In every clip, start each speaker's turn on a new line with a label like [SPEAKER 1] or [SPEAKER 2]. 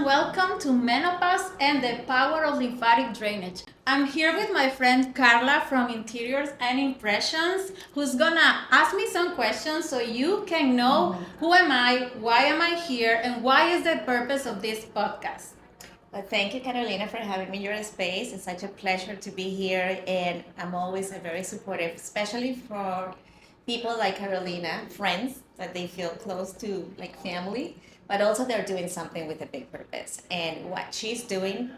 [SPEAKER 1] welcome to Menopause and the Power of Lymphatic Drainage. I'm here with my friend Carla from Interiors and Impressions, who's gonna ask me some questions so you can know who am I, why am I here, and why is the purpose of this podcast.
[SPEAKER 2] Well, thank you, Carolina, for having me in your space. It's such a pleasure to be here, and I'm always very supportive, especially for people like Carolina, friends that they feel close to, like family, but also they're doing something with a big purpose. And what she's doing,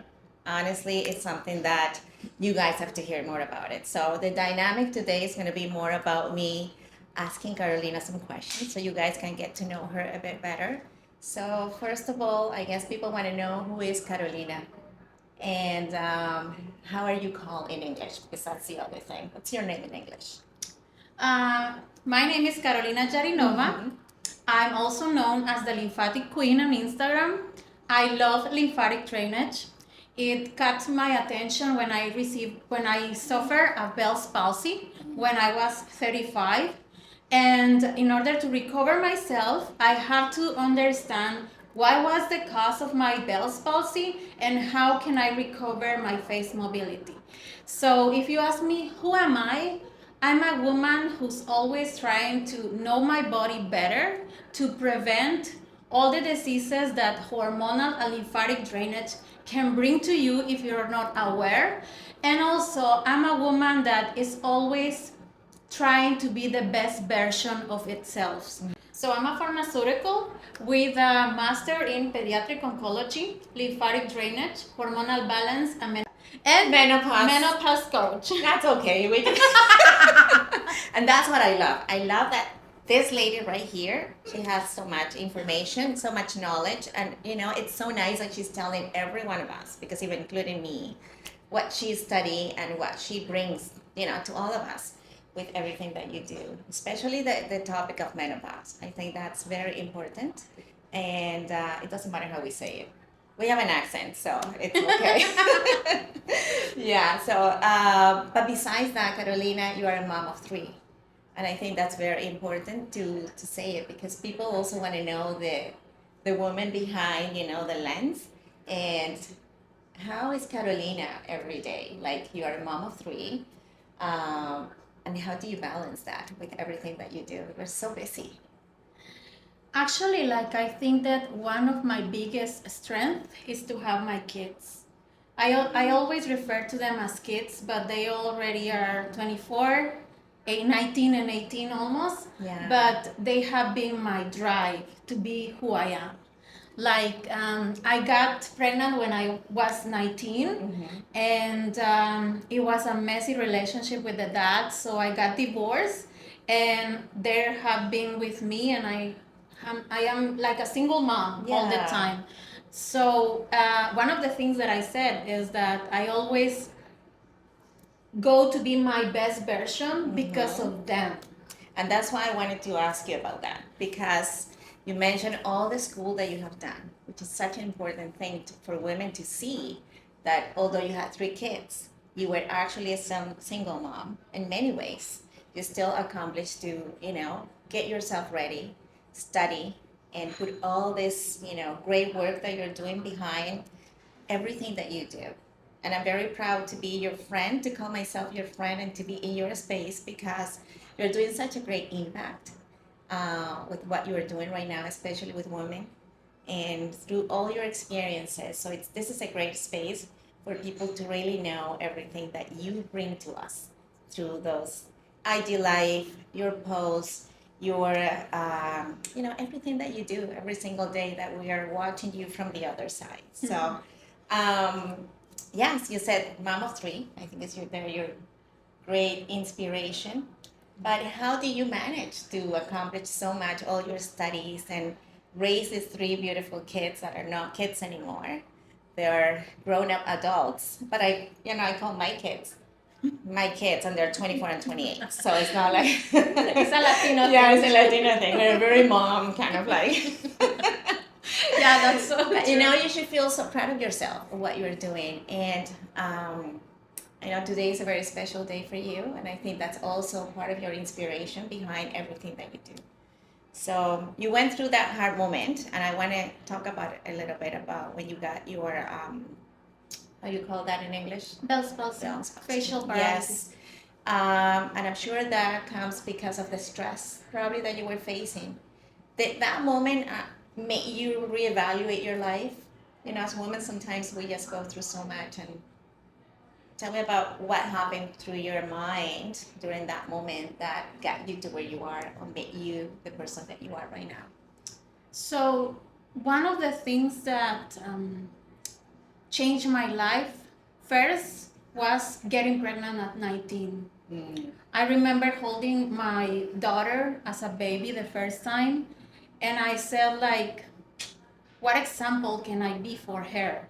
[SPEAKER 2] honestly, is something that you guys have to hear more about it. So the dynamic today is going to be more about me asking Carolina some questions so you guys can get to know her a bit better. So first of all, I guess people want to know who is Carolina and how are you called in English? Because that's the other thing. What's your name in English?
[SPEAKER 1] My name is Carolina Jarinova. I'm also known as the Lymphatic Queen on Instagram. I love lymphatic drainage. It caught my attention when I suffered a Bell's palsy when I was 35. And in order to recover myself, I have to understand what was the cause of my Bell's palsy and how can I recover my face mobility. So if you ask me, who am I? I'm a woman who's always trying to know my body better to prevent all the diseases that hormonal and lymphatic drainage can bring to you if you're not aware. And also, I'm a woman that is always trying to be the best version of itself. So I'm a pharmaceutical with a master in pediatric oncology, lymphatic drainage, hormonal balance, and menopause coach.
[SPEAKER 2] That's okay. And that's what I love. I love that this lady right here, she has so much information, so much knowledge, and it's so nice that she's telling every one of us, because even including me, what she studied and what she brings, to all of us with everything that you do, especially the topic of menopause. I think that's very important, and it doesn't matter how we say it. We have an accent, so it's okay. Yeah, so, but besides that, Carolina, you are a mom of three. And I think that's very important to say it, because people also want to know the woman behind, the lens. And how is Carolina every day? Like, you are a mom of three. And how do you balance that with everything that you do? You're so busy.
[SPEAKER 1] Actually, I think that one of my biggest strengths is to have my kids. I always refer to them as kids, but they already are 24, 19 and 18 almost.
[SPEAKER 2] Yeah.
[SPEAKER 1] But they have been my drive to be who I am. I got pregnant when I was 19, and it was a messy relationship with the dad, so I got divorced, and they have been with me, and I am like a single mom all the time. So one of the things that I said is that I always go to be my best version because of them.
[SPEAKER 2] And that's why I wanted to ask you about that, because you mentioned all the school that you have done, which is such an important thing for women to see, that although you had three kids, you were actually a single mom in many ways. You still accomplished to, get yourself ready, study, and put all this, great work that you're doing behind everything that you do. And I'm very proud to be your friend, to call myself your friend, and to be in your space, because you're doing such a great impact with what you're doing right now, especially with women, and through all your experiences. So this is a great space for people to really know everything that you bring to us through those ideal life, your posts, your everything that you do every single day, that we are watching you from the other side. So yes, you said mom of three. I think they're your great inspiration. But how do you manage to accomplish so much, all your studies, and raise these three beautiful kids that are not kids anymore? They're grown-up adults. But I call my kids, and they're 24 and 28. So it's not like
[SPEAKER 1] it's a Latino thing.
[SPEAKER 2] Yeah, it's a Latino thing. We're very mom kind of like.
[SPEAKER 1] Yeah, that's so true.
[SPEAKER 2] You should feel so proud of yourself, of what you're doing. And I know today is a very special day for you, and I think that's also part of your inspiration behind everything that you do. So you went through that hard moment, and I want to talk about a little bit about when you got your how you call that in English?
[SPEAKER 1] Bell's palsy,
[SPEAKER 2] Bell's palsy.
[SPEAKER 1] facial
[SPEAKER 2] Yes.
[SPEAKER 1] paralysis.
[SPEAKER 2] And I'm sure that comes because of the stress probably that you were facing. Did that moment made you reevaluate your life? You know, as women, sometimes we just go through so much. And tell me about what happened through your mind during that moment that got you to where you are or made you the person that you are right now.
[SPEAKER 1] So one of the things that changed my life first was getting pregnant at 19. I remember holding my daughter as a baby the first time, and I said, like, what example can I be for her?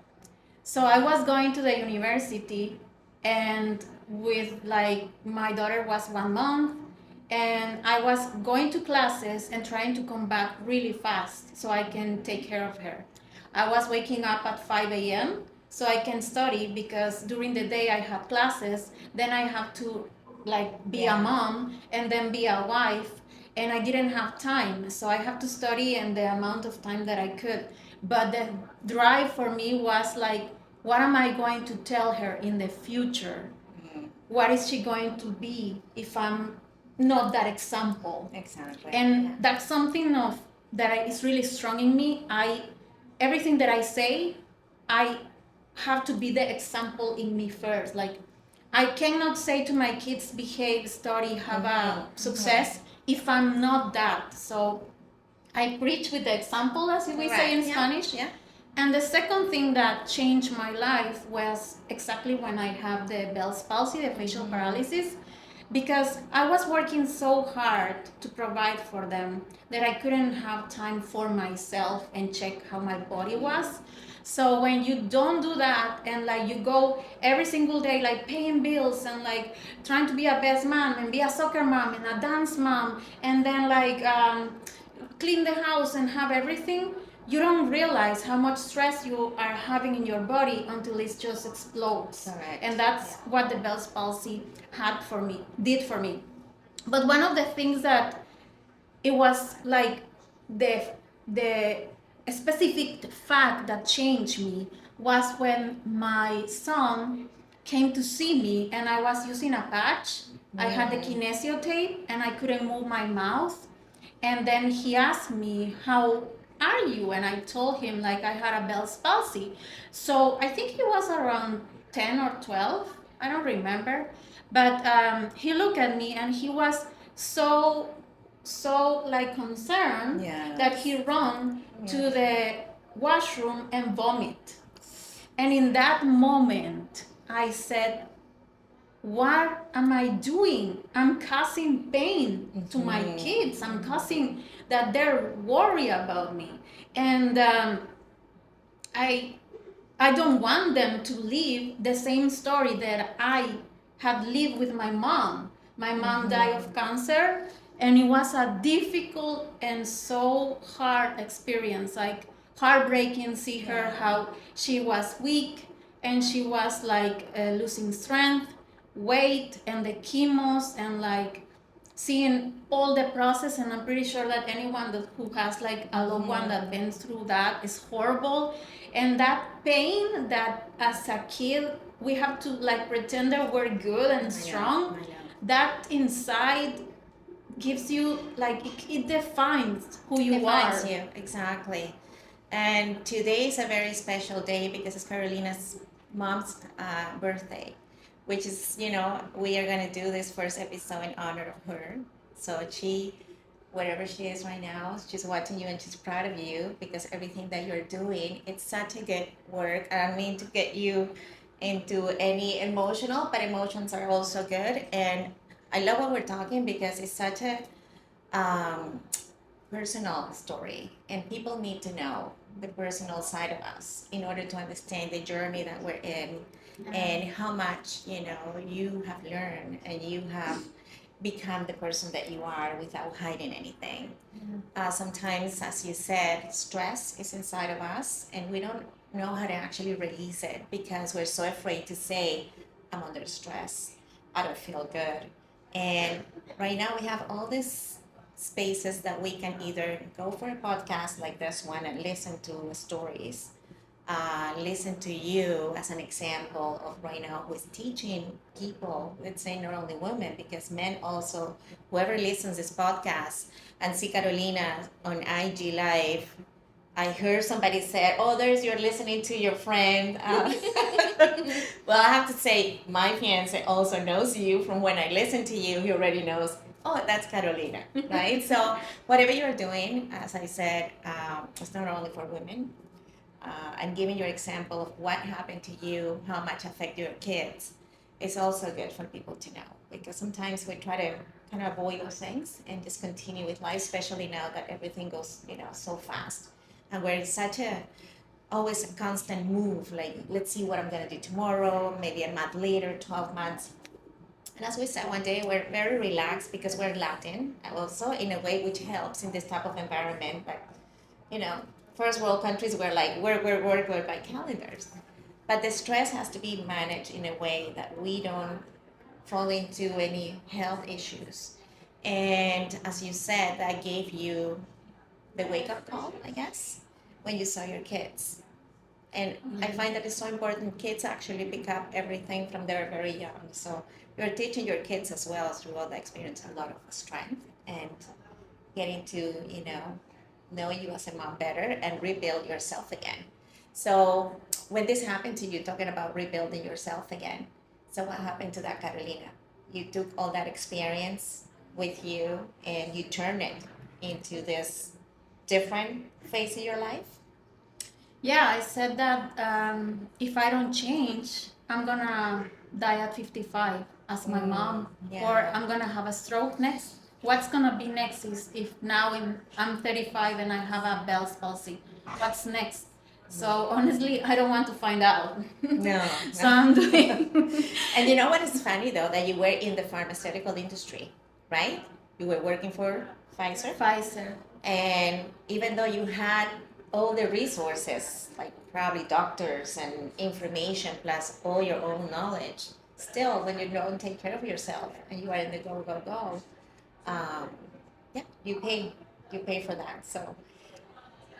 [SPEAKER 1] So I was going to the university, and with like my daughter was 1 month, and I was going to classes and trying to come back really fast so I can take care of her. I was waking up at 5 a.m. so I can study, because during the day I had classes, then I have to like be a mom and then be a wife, and I didn't have time, so I have to study in the amount of time that I could. But the drive for me was like, what am I going to tell her in the future? What is she going to be if I'm not that example?
[SPEAKER 2] Exactly.
[SPEAKER 1] And that's something of that is really strong in me. Everything that I say, I have to be the example in me first. Like, I cannot say to my kids, behave, study, have a success if I'm not that. So I preach with the example, as we say in Spanish.
[SPEAKER 2] Yeah.
[SPEAKER 1] And the second thing that changed my life was exactly when I have the Bell's palsy, the facial paralysis, because I was working so hard to provide for them that I couldn't have time for myself and check how my body was. So when you don't do that, and like you go every single day like paying bills and like trying to be a best mom and be a soccer mom and a dance mom, and then like clean the house and have everything, you don't realize how much stress you are having in your body until it just explodes.
[SPEAKER 2] Correct.
[SPEAKER 1] And that's what the Bell's palsy did for me. But one of the things that it was like the specific fact that changed me was when my son came to see me, and I was using a patch. I had the kinesio tape and I couldn't move my mouth. And then he asked me, how are you? And I told him like I had a Bell's palsy. So I think he was around 10 or 12. I don't remember. But he looked at me and he was so like concerned that he ran to the washroom and vomit. And in that moment, I said, what am I doing? I'm causing pain to my kids. I'm causing that they're worried about me. And I don't want them to live the same story that I had lived with my mom. My mom died of cancer, and it was a difficult and so hard experience, like heartbreaking. See her how she was weak and she was like losing strength, weight, and the chemos, and like seeing all the process. And I'm pretty sure that anyone who has like a loved one that been through that is horrible. And that pain that as a kid we have to like pretend that we're good and strong, that inside gives you like it defines who you
[SPEAKER 2] Defines
[SPEAKER 1] are.
[SPEAKER 2] you, exactly. And today is a very special day because it's Carolina's mom's birthday, which is, you know, we are going to do this first episode in honor of her. So she, wherever she is right now, she's watching you and she's proud of you because everything that you're doing, it's such a good work. I don't mean to get you into any emotional, but emotions are also good. And I love what we're talking because it's such a um, personal story, and people need to know the personal side of us in order to understand the journey that we're in and how much, you know, you have learned and you have become the person that you are without hiding anything. Sometimes, as you said, stress is inside of us and we don't know how to actually release it because we're so afraid to say, I'm under stress, I don't feel good. And right now we have all this spaces that we can either go for a podcast like this one and listen to stories, listen to you as an example of right now who is teaching people, let's say not only women, because men also, whoever listens this podcast and see Carolina on IG Live, I heard somebody said, "Oh, there's you're listening to your friend." Well, I have to say, my fiance also knows you from when I listen to you. He already knows. Oh, that's Carolina, right? So whatever you're doing, as I said, it's not only for women. And giving your example of what happened to you, how much affect your kids, is also good for people to know because sometimes we try to kind of avoid those things and just continue with life, especially now that everything goes, so fast, and we're in such a always a constant move. Like, let's see what I'm gonna do tomorrow, maybe a month later, 12 months. And as we said one day, we're very relaxed because we're Latin, also in a way which helps in this type of environment. But you know, first world countries were like work by calendars. But the stress has to be managed in a way that we don't fall into any health issues. And as you said, that gave you the wake up call, I guess, when you saw your kids. And I find that it's so important. Kids actually pick up everything from they're very young. So you're teaching your kids as well through all the experience a lot of strength and getting to, know you as a mom better and rebuild yourself again. So when this happened to you, talking about rebuilding yourself again, so what happened to that, Carolina? You took all that experience with you and you turned it into this different phase of your life?
[SPEAKER 1] Yeah, I said that if I don't change, I'm gonna die at 55 as my mom, or
[SPEAKER 2] Yeah.
[SPEAKER 1] I'm gonna have a stroke next. What's gonna be next is if now I'm 35 and I have a Bell's palsy. What's next? So honestly, I don't want to find out.
[SPEAKER 2] No.
[SPEAKER 1] So I'm doing.
[SPEAKER 2] And you know what is funny though, that you were in the pharmaceutical industry, right? You were working for Pfizer.
[SPEAKER 1] Pfizer.
[SPEAKER 2] And even though you had all the resources, like probably doctors and information, plus all your own knowledge, still, when you don't take care of yourself and you are in the go, go, go, um, yeah, you pay for that. So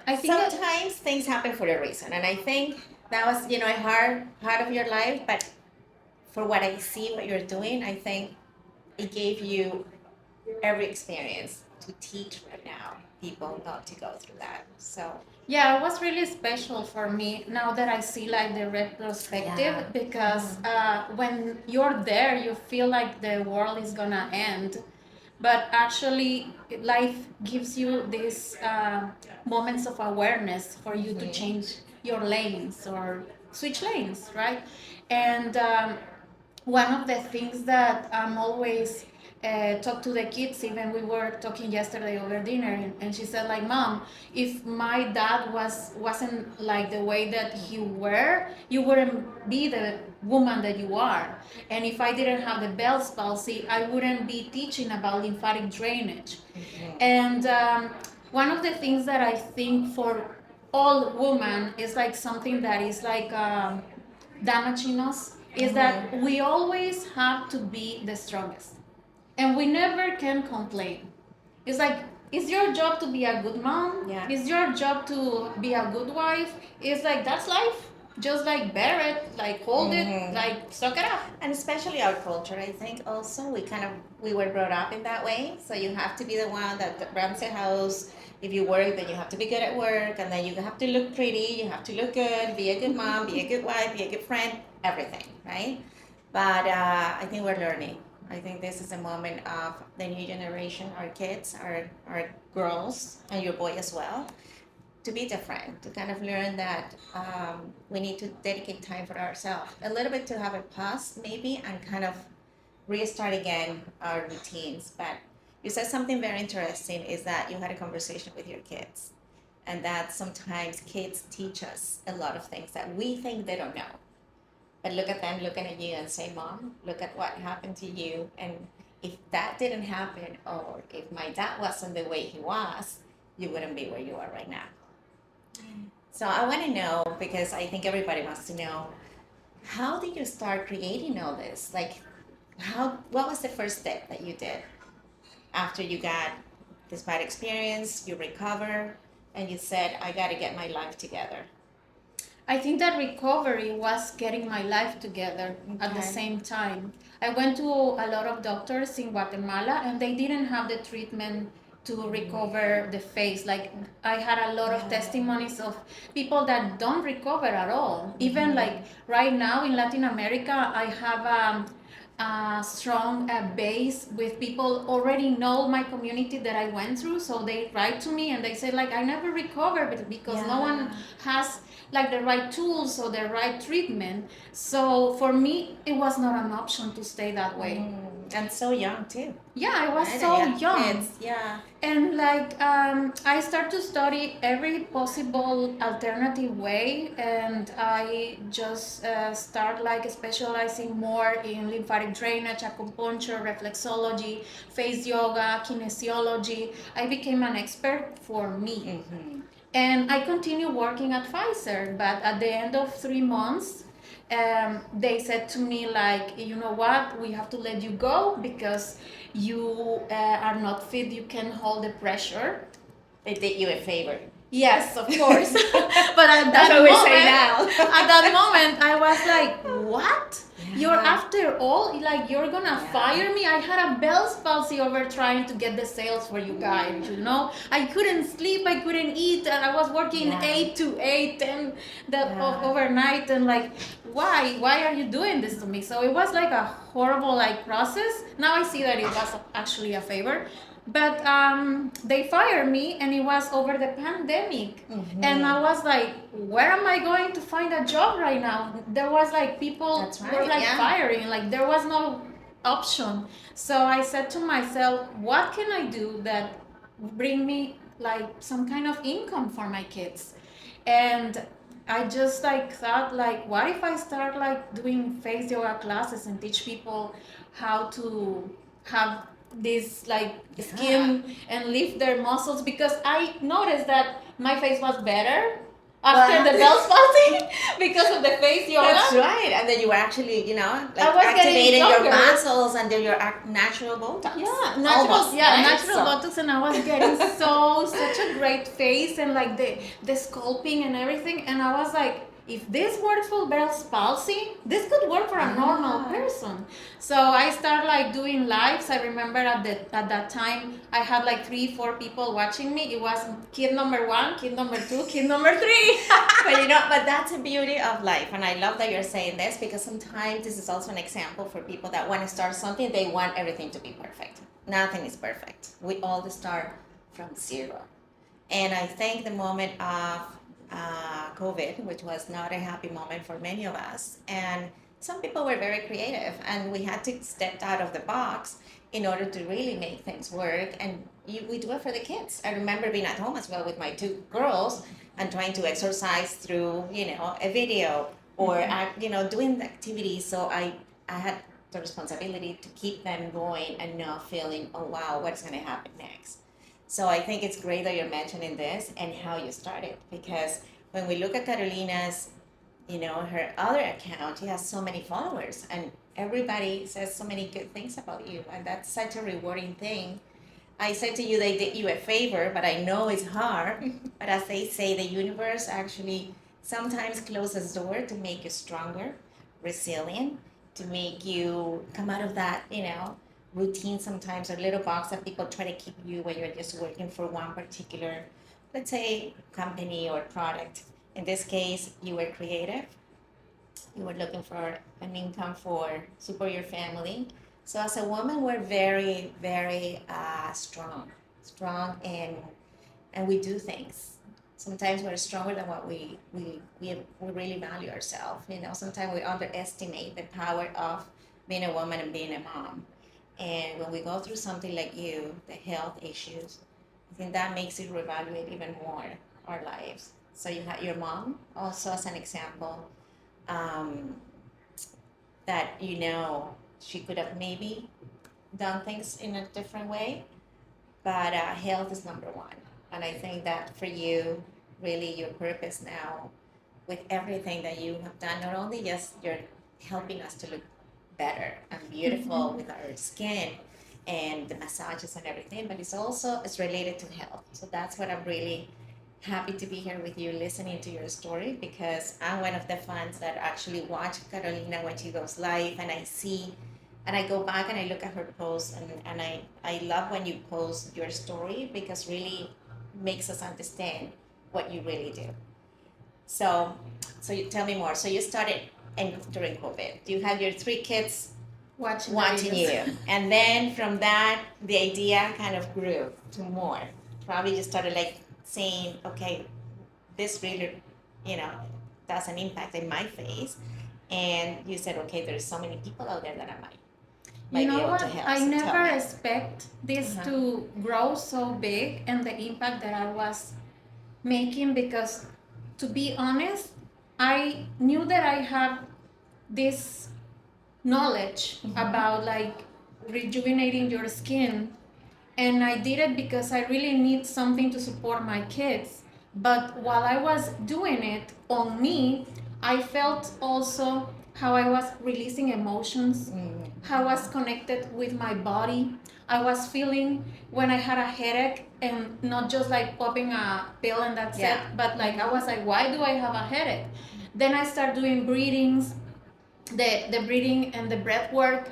[SPEAKER 1] I think that
[SPEAKER 2] sometimes things happen for a reason. And I think that was, a hard part of your life. But for what I see, what you're doing, I think it gave you every experience to teach right now people not to go through that. So
[SPEAKER 1] yeah, it was really special for me now that I see like the retrospective,
[SPEAKER 2] Yeah.
[SPEAKER 1] because when you're there, you feel like the world is gonna end, but actually life gives you these moments of awareness for you to change your lanes or switch lanes, right? And one of the things that I'm always talk to the kids, even we were talking yesterday over dinner, and she said like, mom, if my dad wasn't like the way that he were, you wouldn't be the woman that you are. And if I didn't have the Bell's palsy, I wouldn't be teaching about lymphatic drainage. And one of the things that I think for all women is like something that is like damaging us is that we always have to be the strongest and we never can complain. It's like, it's your job to be a good mom.
[SPEAKER 2] Yeah.
[SPEAKER 1] It's your job to be a good wife. It's like, that's life. Just like bear it, like hold it, like suck it up.
[SPEAKER 2] and especially our culture, I think also we were brought up in that way. So you have to be the one that runs the house. If you work, then you have to be good at work, and then you have to look pretty. You have to look good, be a good mom, be a good wife, be a good friend, everything, right? But I think we're learning. I think this is a moment of the new generation, our kids, our girls, and your boy as well, to be different, to kind of learn that we need to dedicate time for ourselves, a little bit to have a pause maybe, and kind of restart again our routines. But you said something very interesting is that you had a conversation with your kids, and that sometimes kids teach us a lot of things that we think they don't know. But look at them looking at you and say, Mom, look at what happened to you. And if that didn't happen, or if my dad wasn't the way he was, you wouldn't be where you are right now. So I want to know, because I think everybody wants to know, how did you start creating all this? Like, what was the first step that you did after you got this bad experience, you recover, and you said, I got to get my life together.
[SPEAKER 1] I think that recovery was getting my life together at the
[SPEAKER 2] Okay.
[SPEAKER 1] same time. I went to a lot of doctors in Guatemala and they didn't have the treatment to recover the face. Like I had a lot of testimonies of people that don't recover at all. Even like right now in Latin America, I have a strong base with people already know my community that I went through. So they write to me and they say like I never recovered because no one has like the right tools or the right treatment. So for me, it was not an option to stay that way.
[SPEAKER 2] And so young too.
[SPEAKER 1] Yeah, I was
[SPEAKER 2] Right?
[SPEAKER 1] so
[SPEAKER 2] And you have
[SPEAKER 1] young.
[SPEAKER 2] kids. Yeah.
[SPEAKER 1] And like I start to study every possible alternative way, and I just start like specializing more in lymphatic drainage, acupuncture, reflexology, face yoga, kinesiology. I became an expert for me. And I continued working at Pfizer, but at the end of 3 months, they said to me like, you know what, we have to let you go because you are not fit, you can hold the pressure.
[SPEAKER 2] They did you a favor.
[SPEAKER 1] Yes, of course. But at
[SPEAKER 2] That's
[SPEAKER 1] that
[SPEAKER 2] what we
[SPEAKER 1] moment,
[SPEAKER 2] say now.
[SPEAKER 1] at that moment, I was like, "What? You're
[SPEAKER 2] Yeah.
[SPEAKER 1] after all like you're gonna fire me?" I had a Bell's palsy over trying to get the sales for you guys. You know, I couldn't sleep, I couldn't eat, and I was working 8 to 8, 10 overnight, and like, why are you doing this to me? So it was like a horrible like process. Now I see that it was actually a favor. But they fired me and it was over the pandemic. And I was like, where am I going to find a job right now? There was like people
[SPEAKER 2] That's right,
[SPEAKER 1] were like
[SPEAKER 2] yeah.
[SPEAKER 1] firing, like there was no option. So I said to myself, what can I do that bring me like some kind of income for my kids? And I just like thought like, what if I start like doing face yoga classes and teach people how to have this like skin and lift their muscles, because I noticed that my face was better after the Bell's palsy because of the face yoga.
[SPEAKER 2] That's right. And then you were actually, you know, like
[SPEAKER 1] I was getting
[SPEAKER 2] activating your
[SPEAKER 1] younger.
[SPEAKER 2] muscles and then your natural Botox.
[SPEAKER 1] Yeah, natural,
[SPEAKER 2] Almost,
[SPEAKER 1] yeah,
[SPEAKER 2] right?
[SPEAKER 1] natural
[SPEAKER 2] So-
[SPEAKER 1] Botox, and I was getting such a great face and like the sculpting and everything, and I was like, if this works for Bell's palsy, this could work for a normal person. So I started like doing lives. I remember at that time I had like 3-4 people watching me. It was kid number 1, kid number 2, kid number 3.
[SPEAKER 2] But you know, but that's the beauty of life. And I love that you're saying this because sometimes this is also an example for people that want to start something, they want everything to be perfect. Nothing is perfect. We all start from zero. And I think the moment of COVID, which was not a happy moment for many of us, and some people were very creative, and we had to step out of the box in order to really make things work. And we do it for the kids. I remember being at home as well with my 2 girls and trying to exercise through, you know, a video or you know, doing the activities. So I had the responsibility to keep them going and not feeling, oh wow, what's going to happen next. So I think it's great that you're mentioning this and how you started, because when we look at Carolina's, you know, her other account, she has so many followers and everybody says so many good things about you, and that's such a rewarding thing. I said to you they did you a favor, but I know it's hard. But as they say, the universe actually sometimes closes the door to make you stronger, resilient, to make you come out of that, you know, routine sometimes, or little box that people try to keep you when you're just working for one particular, let's say, company or product. In this case, you were creative. You were looking for an income for support your family. So as a woman, we're very, very strong, and we do things. Sometimes we're stronger than what we really value ourselves. You know, sometimes we underestimate the power of being a woman and being a mom. And when we go through something like you, the health issues, I think that makes it reevaluate even more our lives. So you had your mom also as an example, that, you know, she could have maybe done things in a different way, but health is number one. And I think that for you, really your purpose now, with everything that you have done, not only just you're helping us to look better and beautiful with our skin and the massages and everything, but it's related to health. So that's what I'm really happy to be here with you, listening to your story, because I'm one of the fans that actually watch Carolina when she goes live, and I see, and I go back and I look at her posts, and I love when you post your story, because really makes us understand what you really do. So, so you tell me more. So you started during COVID. You had your three kids watching you, and then from that, the idea kind of grew to more. Probably you started like saying, okay, this really, you know, does an impact in my face, and you said, okay, there's so many people out there that I might
[SPEAKER 1] You
[SPEAKER 2] be
[SPEAKER 1] know
[SPEAKER 2] able
[SPEAKER 1] what?
[SPEAKER 2] to help.
[SPEAKER 1] I
[SPEAKER 2] So tell
[SPEAKER 1] never
[SPEAKER 2] me.
[SPEAKER 1] expect this
[SPEAKER 2] Uh-huh.
[SPEAKER 1] to grow so big and the impact that I was making, because to be honest, I knew that I have this knowledge about like rejuvenating your skin, and I did it because I really need something to support my kids. But while I was doing it on me, I felt also how I was releasing emotions, how I was connected with my body. I was feeling when I had a headache, and not just like popping a pill and that's
[SPEAKER 2] Yeah.
[SPEAKER 1] it, but like I was like, why do I have a headache? Then I started doing breathings, the breathing and the breath work,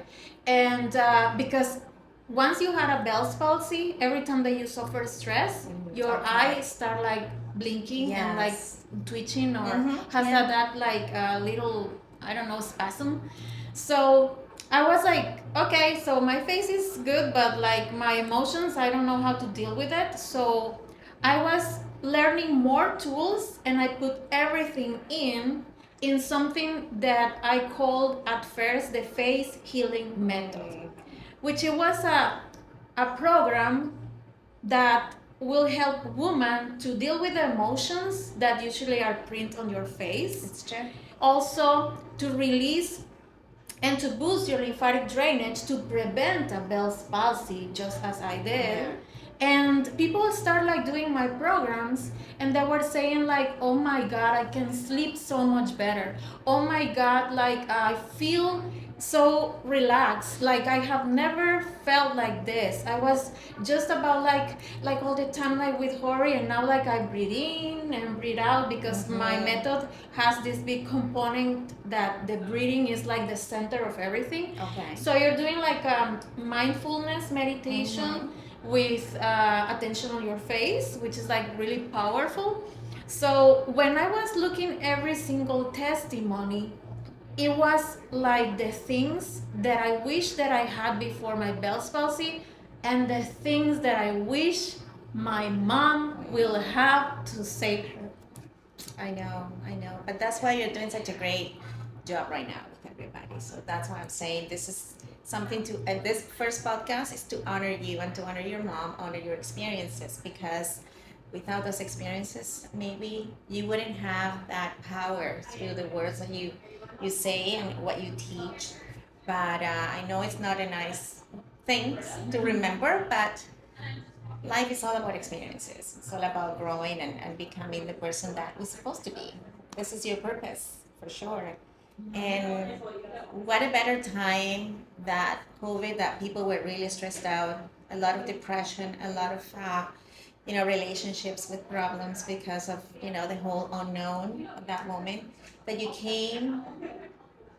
[SPEAKER 1] and because once you had a Bell's palsy, every time that you suffer stress, your
[SPEAKER 2] Okay.
[SPEAKER 1] eyes start like blinking and like
[SPEAKER 2] Yes.
[SPEAKER 1] twitching, or has
[SPEAKER 2] Yeah.
[SPEAKER 1] that like a little, I don't know, spasm. So I was like, okay, so my face is good, but like my emotions, I don't know how to deal with it. So I was learning more tools, and I put everything in something that I called at first the face healing method, which it was a program that will help women to deal with the emotions that usually are print on your face.
[SPEAKER 2] It's true.
[SPEAKER 1] Also to release and to boost your lymphatic drainage to prevent a Bell's palsy, just as I did.
[SPEAKER 2] Yeah.
[SPEAKER 1] And people start like doing my programs, and they were saying like, oh my god, I can sleep so much better. Oh my god, like I feel so relaxed, like I have never felt like this. I was just about like all the time like with hurry, and now like I breathe in and breathe out, because my method has this big component that the breathing is like the center of everything.
[SPEAKER 2] Okay.
[SPEAKER 1] So you're doing like mindfulness meditation with attention on your face, which is like really powerful. So when I was looking every single testimony, it was like the things that I wish that I had before my Bell's palsy, and the things that I wish my mom will have to save her.
[SPEAKER 2] I know. But that's why you're doing such a great job right now with everybody. So that's why I'm saying this is something to, and this first podcast is to honor you and to honor your mom, honor your experiences, because without those experiences, maybe you wouldn't have that power through the words that you say and what you teach. But I know it's not a nice thing to remember, but life is all about experiences. It's all about growing and becoming the person that we're supposed to be. This is your purpose, for sure. And what a better time that COVID, that people were really stressed out, a lot of depression, a lot of, relationships with problems because of, the whole unknown of that moment, that you came,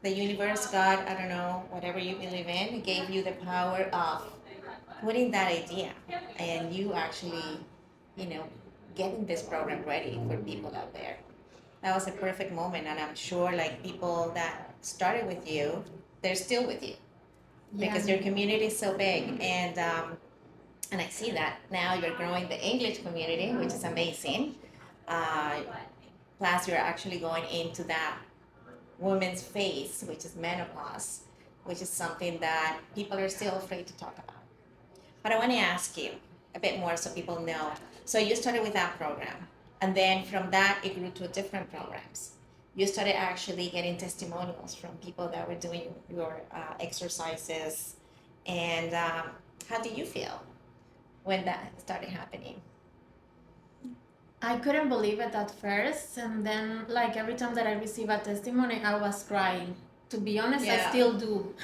[SPEAKER 2] the universe, God, I don't know, whatever you believe in, gave you the power of putting that idea, and you actually, you know, getting this program ready for people out there. That was a perfect moment, and I'm sure like people that started with you, they're still with you because your community is so big, and I see that now you're growing the English community, which is amazing. Uh, Plus, you're actually going into that woman's phase, which is menopause, which is something that people are still afraid to talk about. But I want to ask you a bit more so people know. So you started with that program, and then from that it grew to different programs. You started actually getting testimonials from people that were doing your exercises, and how do you feel when that started happening?
[SPEAKER 1] I couldn't believe it at first, and then like every time that I receive a testimony, I was crying. To be honest, I
[SPEAKER 2] Yeah.
[SPEAKER 1] still do.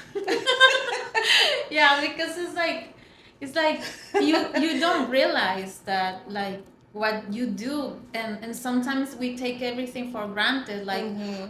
[SPEAKER 1] Yeah, because it's like it's like you don't realize that like what you do, and sometimes we take everything for granted. Like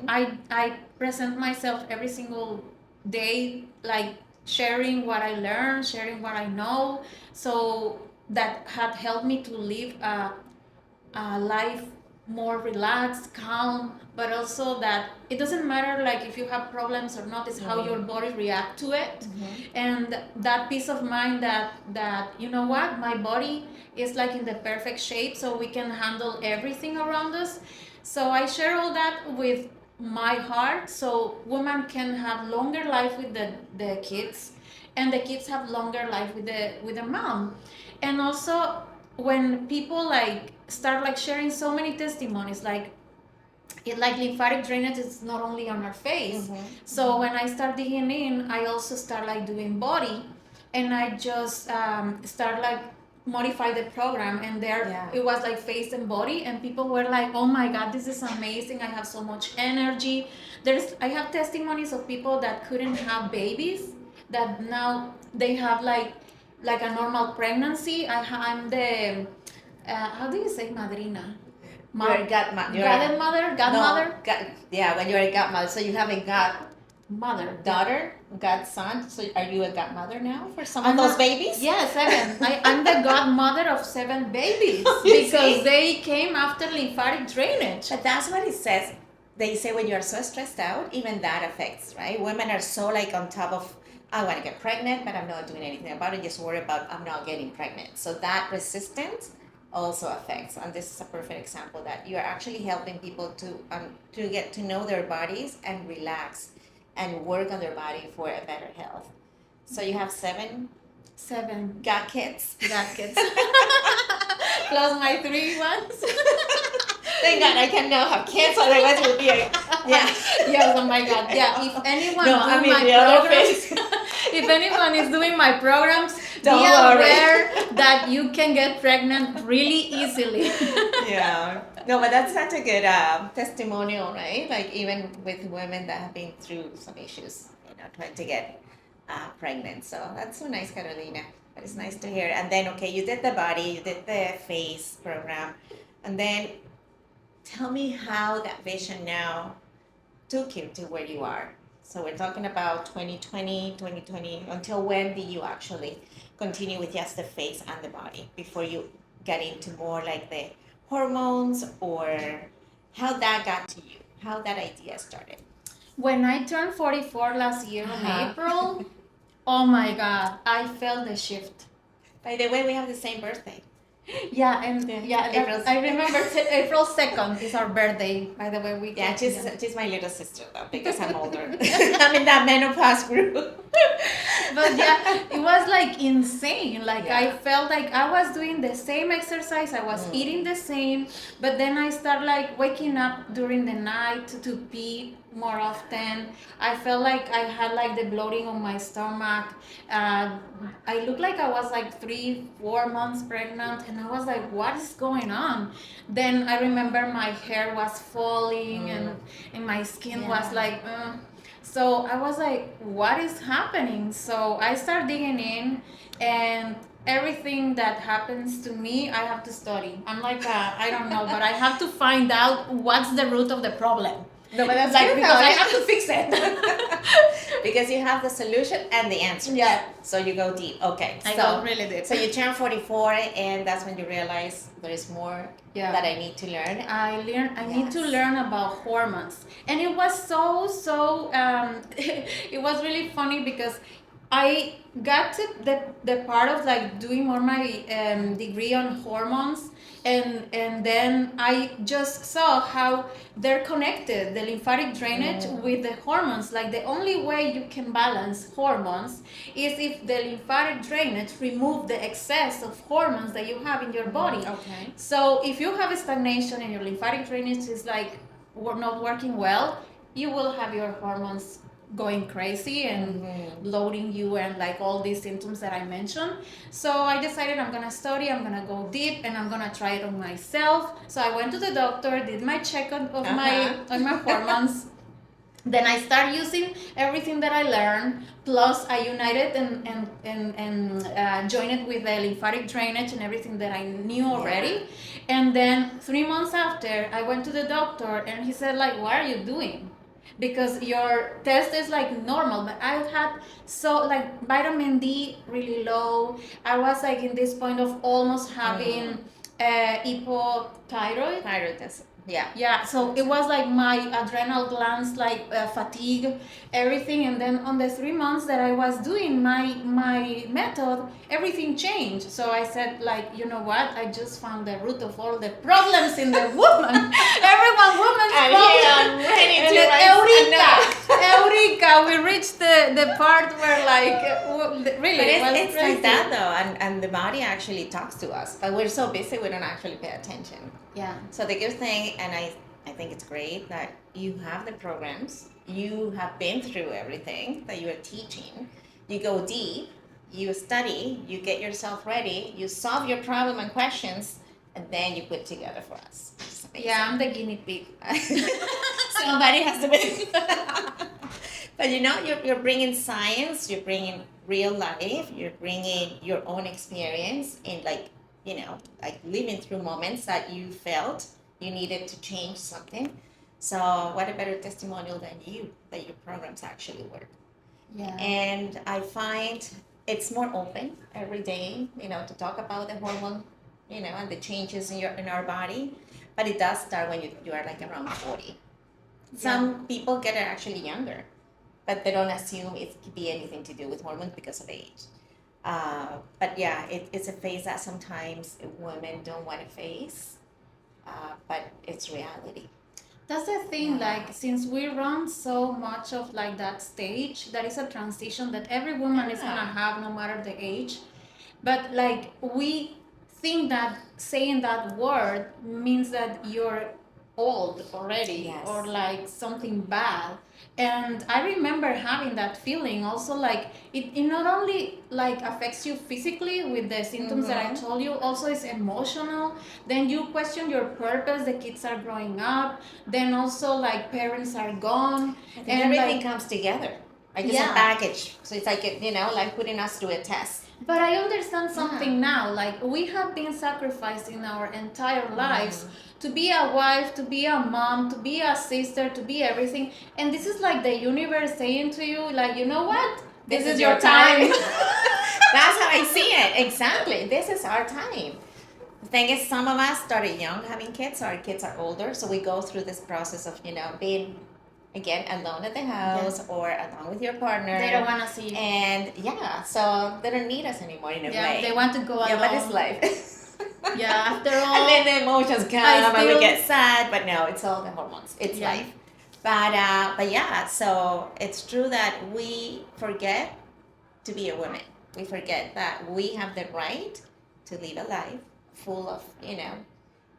[SPEAKER 1] I present myself every single day, like sharing what I learned, sharing what I know, so that had helped me to live a life more relaxed, calm, but also that it doesn't matter like if you have problems or not, it's how your body react to it. And that peace of mind that you know what, my body is like in the perfect shape, so we can handle everything around us. So I share all that with my heart, so women can have longer life with the kids, and the kids have longer life with the mom. And also when people like start like sharing so many testimonies, like it, like lymphatic drainage is not only on our face. So when I start digging in, I also start like doing body, and I just start like modify the program, and there it was like face and body, and people were like, oh my god, this is amazing, I have so much energy. I have testimonies of people that couldn't have babies, that now they have like a normal pregnancy. I'm the how do you say madrina?
[SPEAKER 2] You're a godmother.
[SPEAKER 1] Godmother.
[SPEAKER 2] Yeah, when you're a godmother, so you have a
[SPEAKER 1] Mother.
[SPEAKER 2] daughter, godson. So are you a godmother now for some of those babies?
[SPEAKER 1] Yeah, 7. I'm the godmother of 7 babies
[SPEAKER 2] You
[SPEAKER 1] because
[SPEAKER 2] see?
[SPEAKER 1] they came after lymphatic drainage.
[SPEAKER 2] But that's what it says. They say when you're so stressed out, even that affects, right? Women are so like on top of, I want to get pregnant, but I'm not doing anything about it. Just worry about I'm not getting pregnant. So that resistance also affects. And this is a perfect example that you're actually helping people to get to know their bodies and relax and work on their body for a better health. So you have 7 got kids.
[SPEAKER 1] Got kids. Plus my 3 ones.
[SPEAKER 2] Thank God I can now have kids, otherwise it would be a, yeah.
[SPEAKER 1] Yes, oh my God. Yeah, if anyone
[SPEAKER 2] No,
[SPEAKER 1] do
[SPEAKER 2] I mean
[SPEAKER 1] my
[SPEAKER 2] the other
[SPEAKER 1] programs,
[SPEAKER 2] face.
[SPEAKER 1] if anyone is doing my programs,
[SPEAKER 2] Don't
[SPEAKER 1] be
[SPEAKER 2] worry.
[SPEAKER 1] aware that you can get pregnant really easily.
[SPEAKER 2] Yeah. No, but that's such a good testimonial, right? Like even with women that have been through some issues, trying to get pregnant. So that's so nice, Carolina. But it's nice to hear. And then, okay, you did the body, you did the face program, and then tell me how that vision now took you to where you are. So we're talking about 2020. Until when did you actually continue with just the face and the body before you get into more like the hormones, or how that got to you, how that idea started?
[SPEAKER 1] When I turned 44 last year in April, oh my God, I felt the shift.
[SPEAKER 2] By the way, we have the same birthday.
[SPEAKER 1] Yeah, and I remember April 2nd is our birthday. By the way,
[SPEAKER 2] She's my little sister though, because I'm older. I'm in that menopause group.
[SPEAKER 1] But yeah, it was like insane. Like I felt like I was doing the same exercise, I was eating the same, but then I start like waking up during the night to pee more often. I felt like I had like the bloating on my stomach. I looked like I was like 3-4 months pregnant, and I was like, what is going on? Then I remember my hair was falling, and my skin was like so I was like, what is happening? So I started digging in, and everything that happens to me, I have to study. I'm like, I don't know, but I have to find out what's the root of the problem.
[SPEAKER 2] No, but that's
[SPEAKER 1] like, because I have to fix it.
[SPEAKER 2] Because you have the solution and the answer.
[SPEAKER 1] Yeah.
[SPEAKER 2] So you go deep. Okay.
[SPEAKER 1] I go really deep.
[SPEAKER 2] So you turn 44, and that's when you realize there is more that I need to learn.
[SPEAKER 1] I need to learn about hormones, and it was so it was really funny because I got to the part of like doing more my degree on hormones, and then I just saw how they're connected, the lymphatic drainage with the hormones. Like the only way you can balance hormones is if the lymphatic drainage remove the excess of hormones that you have in your body.
[SPEAKER 2] Okay.
[SPEAKER 1] So if you have a stagnation and your lymphatic drainage is like not working well, you will have your hormones going crazy and bloating you and like all these symptoms that I mentioned. So I decided I'm gonna study, I'm gonna go deep, and I'm gonna try it on myself. So I went to the doctor, did my checkup of my hormones, Then I start using everything that I learned. Plus, I united and joined it with the lymphatic drainage and everything that I knew already. And then 3 months after, I went to the doctor, and he said, like, "What are you doing? Because your test is like normal." But I had so like vitamin D really low. I was like in this point of almost having hypothyroid.
[SPEAKER 2] Thyroidism. Yeah.
[SPEAKER 1] Yeah, so it was like my adrenal glands, like fatigue, everything. And then on the 3 months that I was doing my method, everything changed. So I said, like, you know what? I just found the root of all the problems in the woman. Woman's
[SPEAKER 2] And
[SPEAKER 1] problem.
[SPEAKER 2] here I'm ready
[SPEAKER 1] And
[SPEAKER 2] to
[SPEAKER 1] then
[SPEAKER 2] write
[SPEAKER 1] Eureka! We reached the part where, like, really,
[SPEAKER 2] But
[SPEAKER 1] it was
[SPEAKER 2] it's
[SPEAKER 1] crazy.
[SPEAKER 2] like that though, and the body actually talks to us, but we're so busy we don't actually pay attention.
[SPEAKER 1] Yeah.
[SPEAKER 2] So the good thing, and I think it's great that you have the programs, you have been through everything that you are teaching, you go deep, you study, you get yourself ready, you solve your problem and questions, and then you put together for us. It's amazing.
[SPEAKER 1] Yeah, I'm the guinea pig.
[SPEAKER 2] Somebody has to be. But you know, you're bringing science, you're bringing real life, you're bringing your own experience in, like, you know, like living through moments that you felt you needed to change something. So what a better testimonial than you that your programs actually work.
[SPEAKER 1] Yeah.
[SPEAKER 2] And I find it's more open every day, you know, to talk about the hormone, you know, and the changes in our body. But it does start when you are like around 40. Some people get it actually younger, but they don't assume it could be anything to do with hormones because of age. But yeah, it's a phase that sometimes women don't want to face, but it's reality.
[SPEAKER 1] That's the thing,
[SPEAKER 2] Yeah.
[SPEAKER 1] like, since we run so much of like that stage, that is a transition that every woman is gonna have no matter the age. But like, we think that saying that word means that you're old already.
[SPEAKER 2] Yes.
[SPEAKER 1] Or like something bad. And I remember having that feeling also, like it not only like affects you physically with the symptoms that I told you, also is emotional. Then you question your purpose, the kids are growing up, then also like parents are gone,
[SPEAKER 2] And everything
[SPEAKER 1] like,
[SPEAKER 2] comes together. Like it's
[SPEAKER 1] Yeah.
[SPEAKER 2] a package. So it's like, you know, like putting us through a test.
[SPEAKER 1] but I understand something now. Like, we have been sacrificed in our entire lives to be a wife, to be a mom, to be a sister, to be everything. And this is like the universe saying to you, like, you know what? This is your time.
[SPEAKER 2] That's how I see it. Exactly. This is our time. The thing is, some of us started young having kids, so our kids are older. So we go through this process of, you know, being, again, alone at the house or alone with your partner.
[SPEAKER 1] They don't want to see you.
[SPEAKER 2] And yeah, so they don't need us anymore in a way.
[SPEAKER 1] They want to go alone.
[SPEAKER 2] Yeah, but it's life.
[SPEAKER 1] Yeah, after all.
[SPEAKER 2] And then the emotions come and we get sad, but no, it's all the hormones. It's life. But yeah, so it's true that we forget to be a woman. We forget that we have the right to live a life full of, you know,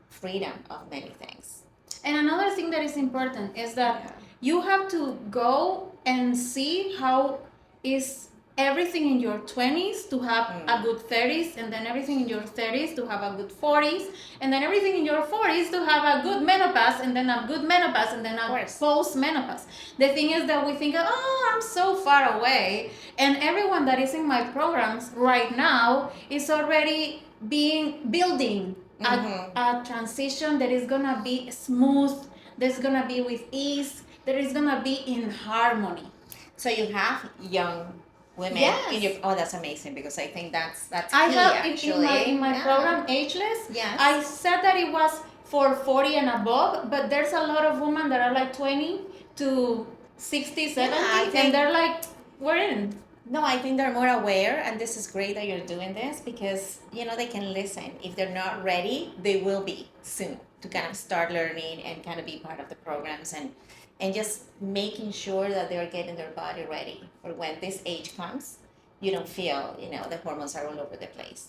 [SPEAKER 2] freedom of many things.
[SPEAKER 1] And another thing that is important is that you have to go and see how is everything in your 20s to have a good 30s, and then everything in your 30s to have a good 40s, and then everything in your 40s to have a good menopause, and then a good menopause, and then a post-menopause. The thing is that we think, oh, I'm so far away, and everyone that is in my programs right now is already building a transition that is gonna be smooth, that's gonna be with ease, that is gonna be in harmony.
[SPEAKER 2] So you have young women in your, that's amazing, because I think that's
[SPEAKER 1] I
[SPEAKER 2] key,
[SPEAKER 1] have
[SPEAKER 2] actually.
[SPEAKER 1] in my program Ageless.
[SPEAKER 2] Yes.
[SPEAKER 1] I said that it was for 40 and above, but there's a lot of women that are like 20 to 60, 70, and they're like, we're in.
[SPEAKER 2] No, I think they're more aware, and this is great that you're doing this, because, you know, they can listen. If they're not ready, they will be soon to kind of start learning and kind of be part of the programs, and just making sure that they're getting their body ready for when this age comes. You don't feel, you know, the hormones are all over the place.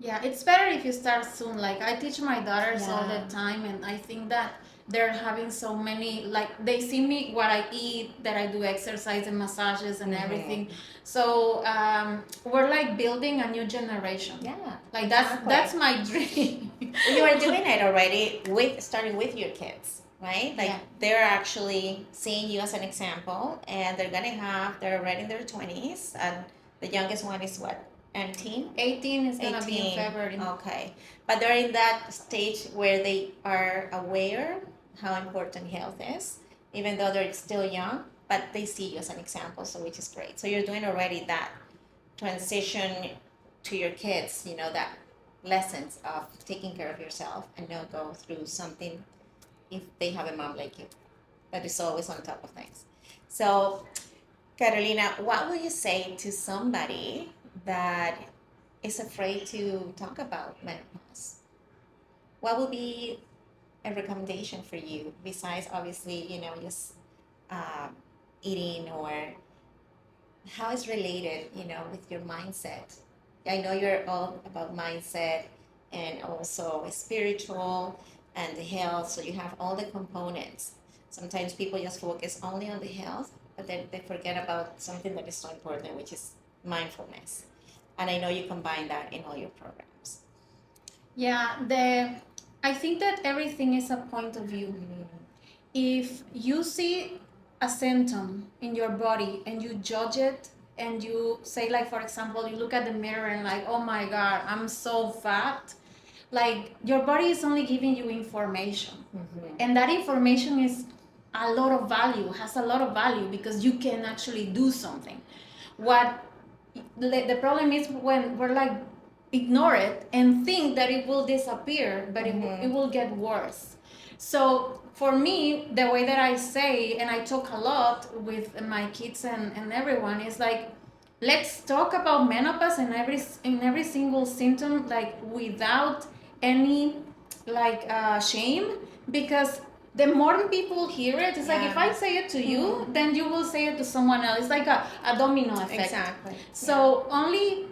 [SPEAKER 1] Yeah, it's better if you start soon. Like, I teach my daughters all the time, and I think that they're having so many, like, they see me what I eat, that I do exercise and massages and everything. So we're like building a new generation.
[SPEAKER 2] Yeah,
[SPEAKER 1] like that's my dream.
[SPEAKER 2] You are doing it already, starting with your kids, right? Like
[SPEAKER 1] Yeah.
[SPEAKER 2] they're actually seeing you as an example, and they're already in their 20s, and the youngest one is what, 18?
[SPEAKER 1] 18 is gonna be in
[SPEAKER 2] 18.
[SPEAKER 1] February.
[SPEAKER 2] Okay. But they're in that stage where they are aware how important health is, even though they're still young, but they see you as an example, so which is great. So you're doing already that transition to your kids, that lessons of taking care of yourself and not go through something if they have a mom like you that is always on top of things. So, Carolina, what would you say to somebody that is afraid to talk about menopause? What would be a recommendation for you besides obviously, just um, eating, or how it's related, with your mindset? I know you're all about mindset and also spiritual and the health, so you have all the components. Sometimes people just focus only on the health, but then they forget about something that is so important, which is mindfulness. And I know you combine that in all your programs.
[SPEAKER 1] Yeah, I think that everything is a point of view. If you see a symptom in your body and you judge it and you say, like, for example, you look at the mirror and like, oh my God, I'm so fat. Like, your body is only giving you information. And that information is a lot of value, has a lot of value, because you can actually do something. What the problem is when we're like, ignore it and think that it will disappear, but it will get worse. So for me, the way that I say, and I talk a lot with my kids and everyone, is like, let's talk about menopause and every single symptom, like, without any like shame, because the more people hear it, it's like, if I say it to you, then you will say it to someone else. It's like a domino effect.
[SPEAKER 2] Exactly.
[SPEAKER 1] So only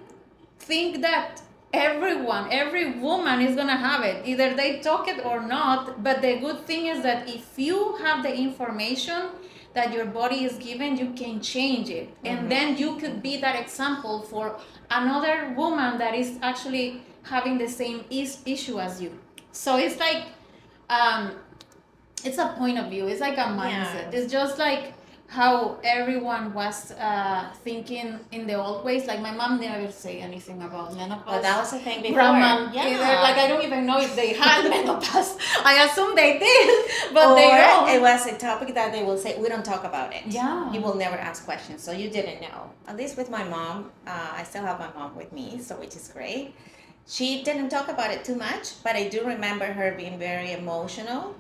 [SPEAKER 1] think that every woman is gonna have it, either they talk it or not. But the good thing is that if you have the information that your body is given, you can change it, and then you could be that example for another woman that is actually having the same issue as you. So it's like, it's a point of view, it's like a mindset. It's just like how everyone was thinking in the old ways. Like, my mom never say anything about menopause.
[SPEAKER 2] Well, that was the thing before.
[SPEAKER 1] Grandma, like, I don't even know if they had menopause. I assume they did, but they don't.
[SPEAKER 2] It was a topic that they will say, we don't talk about it.
[SPEAKER 1] Yeah.
[SPEAKER 2] You will never ask questions, so you didn't know. At least with my mom, I still have my mom with me, so which is great. She didn't talk about it too much, but I do remember her being very emotional.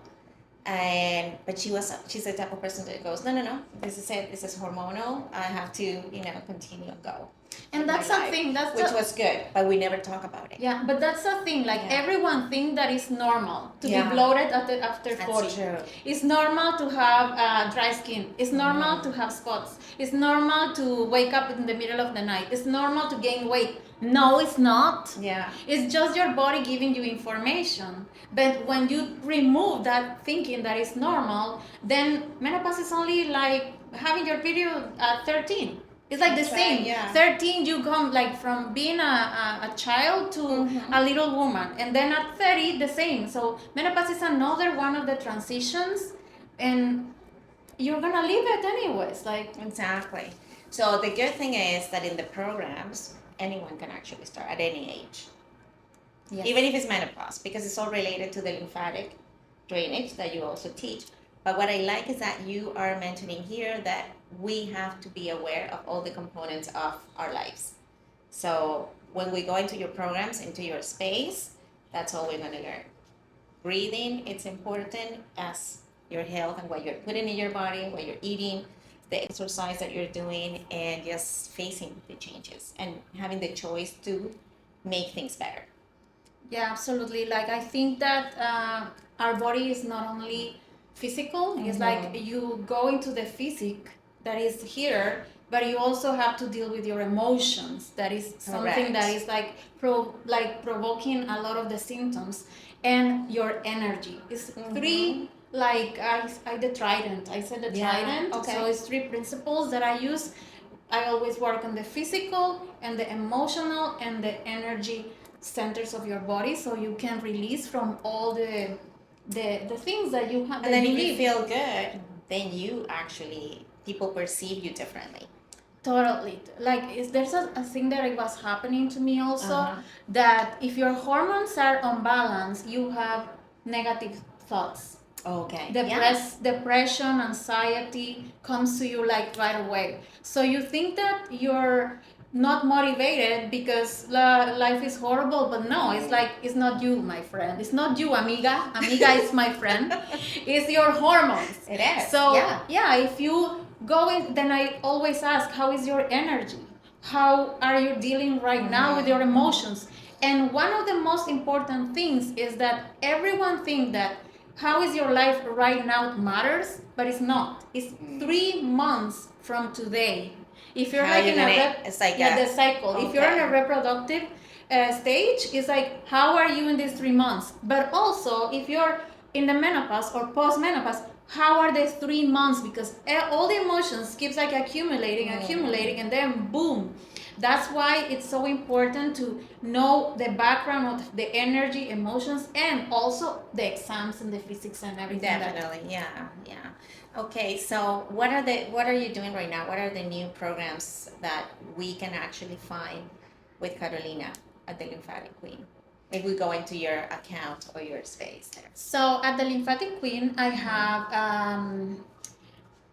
[SPEAKER 2] But she's the type of person that goes, no, this is it, this is hormonal, I have to continue and go.
[SPEAKER 1] And that's the thing,
[SPEAKER 2] which was good, but we never talk about it.
[SPEAKER 1] Yeah, but that's the thing, like, everyone think that it's normal to be bloated after 40.
[SPEAKER 2] That's true.
[SPEAKER 1] It's normal to have dry skin. It's normal to have spots. It's normal to wake up in the middle of the night. It's normal to gain weight. No, it's not.
[SPEAKER 2] Yeah.
[SPEAKER 1] It's just your body giving you information. But when you remove that thinking that is normal, then menopause is only like having your period at 13. It's like the same.
[SPEAKER 2] Yeah.
[SPEAKER 1] 13, you come like from being a child to a little woman. And then at 30, the same. So menopause is another one of the transitions. And you're going to live it anyways. Like,
[SPEAKER 2] exactly. So the good thing is that in the programs, anyone can actually start at any age. Yes. Even if it's menopause, because it's all related to the lymphatic drainage that you also teach. But what I like is that you are mentioning here that we have to be aware of all the components of our lives. So when we go into your programs, into your space, that's all we're going to learn. Breathing, it's important as your health and what you're putting in your body, what you're eating, the exercise that you're doing, and just facing the changes and having the choice to make things better.
[SPEAKER 1] Yeah, absolutely. Like, I think that our body is not only physical. It's like you go into the physique that is here, but you also have to deal with your emotions. That is something that is like provoking a lot of the symptoms, and your energy is three. Like, the trident. I said the trident. Okay. So it's 3 principles that I use. I always work on the physical and the emotional and the energy centers of your body, so you can release from all the the things that you have.
[SPEAKER 2] And then if you
[SPEAKER 1] live.
[SPEAKER 2] feel good, then you actually, people perceive you differently.
[SPEAKER 1] Totally. Like, there's a thing that it was happening to me also, that if your hormones are unbalanced, you have negative thoughts.
[SPEAKER 2] Okay.
[SPEAKER 1] Depression, anxiety comes to you like right away. So you think that you're not motivated because life is horrible, but no, it's like, it's not you, my friend. It's not you, amiga. Amiga is my friend. It's your hormones.
[SPEAKER 2] It is.
[SPEAKER 1] So yeah, if you go in, then I always ask, how is your energy? How are you dealing right now with your emotions? And one of the most important things is that everyone thinks that how is your life right now matters, but it's not. It's 3 months from today. If you're like in
[SPEAKER 2] it's like
[SPEAKER 1] the cycle. If you're in a reproductive stage, it's like, how are you in these 3 months? But also, if you're in the menopause or post-menopause, how are the 3 months? Because all the emotions keeps like accumulating, and then boom. That's why it's so important to know the background of the energy, emotions, and also the exams and the physics and everything.
[SPEAKER 2] Definitely, yeah. Okay, so what are you doing right now? What are the new programs that we can actually find with Carolina at the Lymphatic Queen? If we go into your account or your space there.
[SPEAKER 1] So at the Lymphatic Queen, I have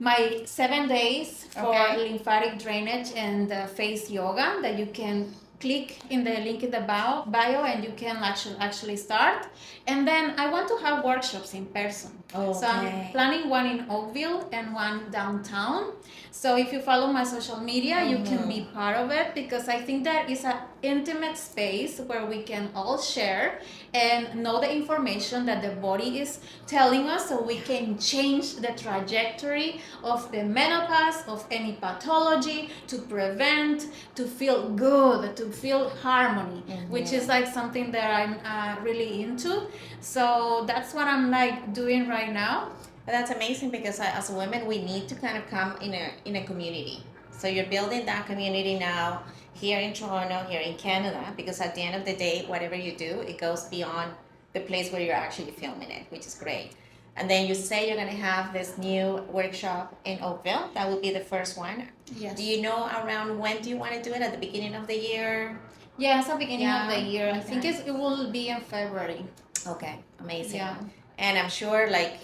[SPEAKER 1] my 7 days for lymphatic drainage and face yoga that you can click in the link in the bio, and you can actually start. And then I want to have workshops in person. So I'm planning one in Oakville and one downtown. So if you follow my social media, you can be part of it, because I think that is an intimate space where we can all share and know the information that the body is telling us, so we can change the trajectory of the menopause, of any pathology, to prevent, to feel good, to feel harmony, which is like something that I'm really into. So that's what I'm like doing right now.
[SPEAKER 2] But that's amazing, because as women, we need to kind of come in a community. So you're building that community now here in Toronto, here in Canada, because at the end of the day, whatever you do, it goes beyond the place where you're actually filming it, which is great. And then you say you're going to have this new workshop in Oakville. That will be the first one.
[SPEAKER 1] Yes.
[SPEAKER 2] Do you know around when do you want to do it? At the beginning of the year?
[SPEAKER 1] Yes, at the beginning of the year. I think it will be in February.
[SPEAKER 2] Okay, amazing.
[SPEAKER 1] Yeah.
[SPEAKER 2] And I'm sure like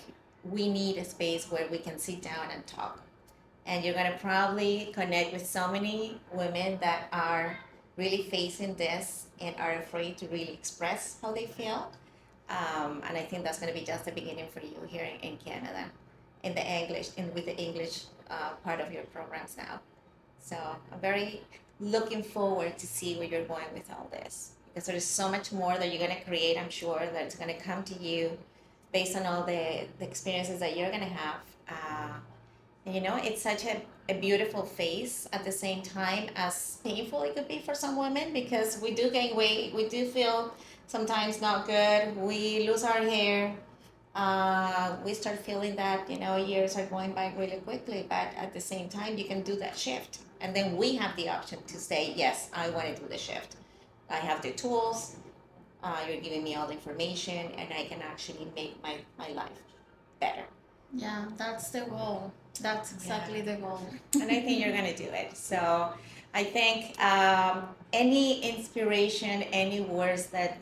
[SPEAKER 2] we need a space where we can sit down and talk. And you're going to probably connect with so many women that are really facing this and are afraid to really express how they feel. And I think that's going to be just the beginning for you here in Canada, in the English, with the English part of your programs now. So I'm very looking forward to see where you're going with all this, because there is so much more that you're going to create. I'm sure that it's going to come to you based on all the experiences that you're going to have. You know, it's such a beautiful phase at the same time as painful it could be for some women, because we do gain weight, we do feel sometimes not good, we lose our hair, we start feeling that, you know, years are going by really quickly, but at the same time you can do that shift. And then we have the option to say, yes, I want to do the shift. I have the tools, you're giving me all the information, and I can actually make my life better.
[SPEAKER 1] Yeah, that's the goal. That's exactly the goal.
[SPEAKER 2] And I think you're going to do it. So I think any inspiration, any words that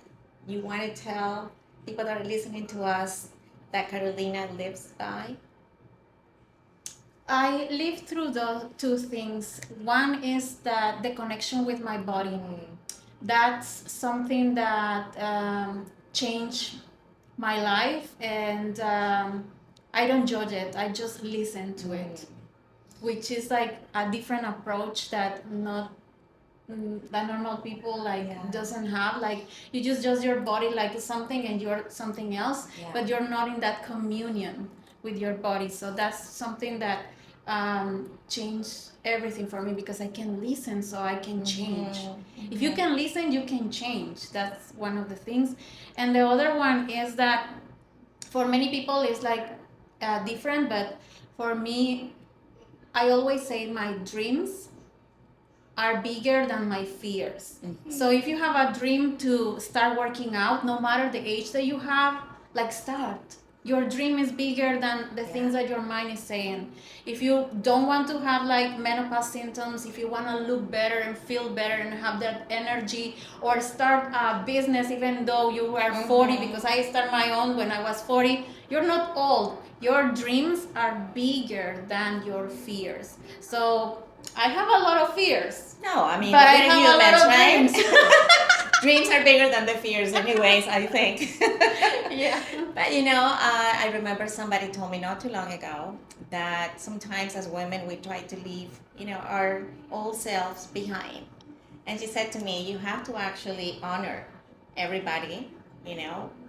[SPEAKER 2] you want to tell people that are listening to us that Carolina lives by?
[SPEAKER 1] I live through the two things. One is that the connection with my body. That's something that changed my life, and I don't judge it. I just listen to it, which is like a different approach that not that normal people doesn't have. Like, you just judge your body like something and you're something else, but you're not in that communion with your body. So that's something that changed everything for me, because I can listen, so I can change. If you can listen, you can change. That's one of the things. And the other one is that for many people it's like different, but for me, I always say my dreams are bigger than my fears. So if you have a dream to start working out, no matter the age that you have, like start. Your dream is bigger than the things that your mind is saying. If you don't want to have like menopause symptoms, if you want to look better and feel better and have that energy, or start a business even though you are 40, because I started my own when I was 40, you're not old. Your dreams are bigger than your fears. So I have a lot of fears.
[SPEAKER 2] No, I mean,
[SPEAKER 1] but I
[SPEAKER 2] we're
[SPEAKER 1] have
[SPEAKER 2] humans,
[SPEAKER 1] a lot of
[SPEAKER 2] right?
[SPEAKER 1] dreams.
[SPEAKER 2] Dreams are bigger than the fears, anyways, I think.
[SPEAKER 1] Yeah.
[SPEAKER 2] But I remember somebody told me not too long ago that sometimes as women we try to leave, our old selves behind. And she said to me, you have to actually honor everybody,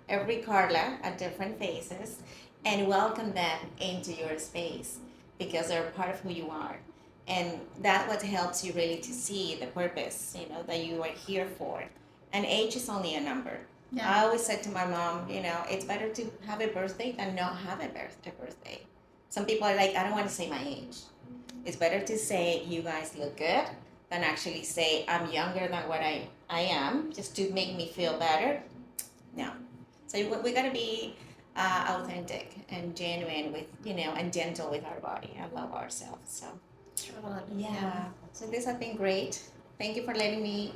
[SPEAKER 2] every Carla at different phases, and welcome them into your space because they're part of who you are. And that what helps you really to see the purpose, that you are here for. And age is only a number.
[SPEAKER 1] Yeah.
[SPEAKER 2] I always said to my mom, it's better to have a birthday than not have a birthday. Some people are like, I don't want to say my age. It's better to say you guys look good than actually say I'm younger than what I am, just to make me feel better. No. So we got to be authentic and genuine with, and gentle with our body and love ourselves. So, yeah. So this has been great. Thank you for letting me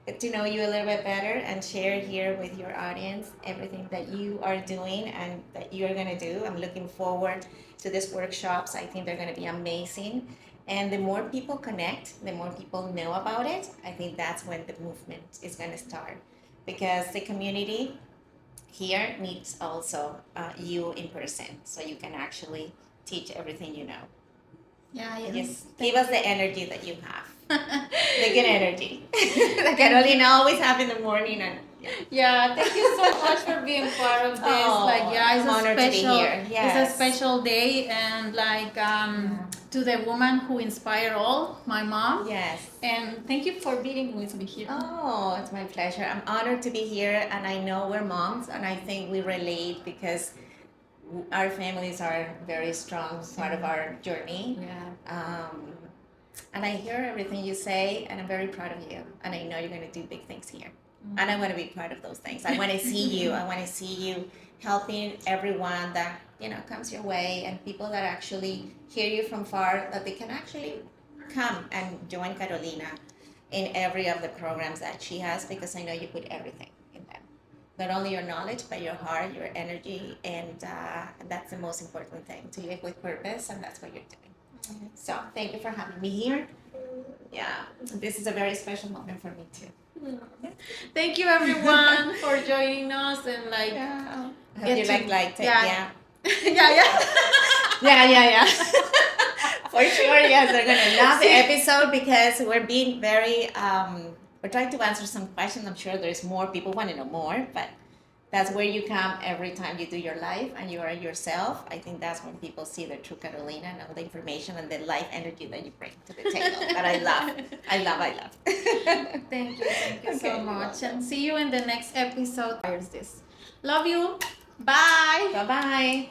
[SPEAKER 2] get to know you a little bit better and share here with your audience everything that you are doing and that you're going to do. I'm looking forward to these workshops. I think they're going to be amazing. And the more people connect, the more people know about it, I think that's when the movement is going to start. Because the community here needs also you in person, so you can actually teach everything you know.
[SPEAKER 1] Yeah,
[SPEAKER 2] Just give us the energy that you have. The good energy that Carolina always have in the morning. And
[SPEAKER 1] yeah, thank you so much for being part of this. It's
[SPEAKER 2] I'm honored to be here. Yes.
[SPEAKER 1] It's a special day, and to the woman who inspired all, my mom.
[SPEAKER 2] Yes.
[SPEAKER 1] And thank you for being with me here.
[SPEAKER 2] Oh, it's my pleasure. I'm honored to be here, and I know we're moms, and I think we relate because our families are very strong part of our journey.
[SPEAKER 1] Yeah.
[SPEAKER 2] And I hear everything you say, and I'm very proud of you. And I know you're going to do big things here. And I want to be part of those things. I want to see you. I want to see you helping everyone that comes your way, and people that actually hear you from far, that they can actually come and join Carolina in every of the programs that she has, because I know you put everything in them. Not only your knowledge, but your heart, your energy, and that's the most important thing, to live with purpose, and that's what you're doing. So thank you for having me here. Yeah, this is a very special moment for me too.
[SPEAKER 1] Yeah. Thank you everyone for joining us, and
[SPEAKER 2] I hope you liked it. Yeah.
[SPEAKER 1] Yeah.
[SPEAKER 2] For sure, yes, they're gonna love the episode because we're being very we're trying to answer some questions. I'm sure there's more people want to know more, but that's where you come every time you do your life and you are yourself. I think that's when people see the true Carolina and all the information and the life energy that you bring to the table. That I love.
[SPEAKER 1] Thank you so much. And see you in the next episode. Love you. Bye.
[SPEAKER 2] Bye-bye.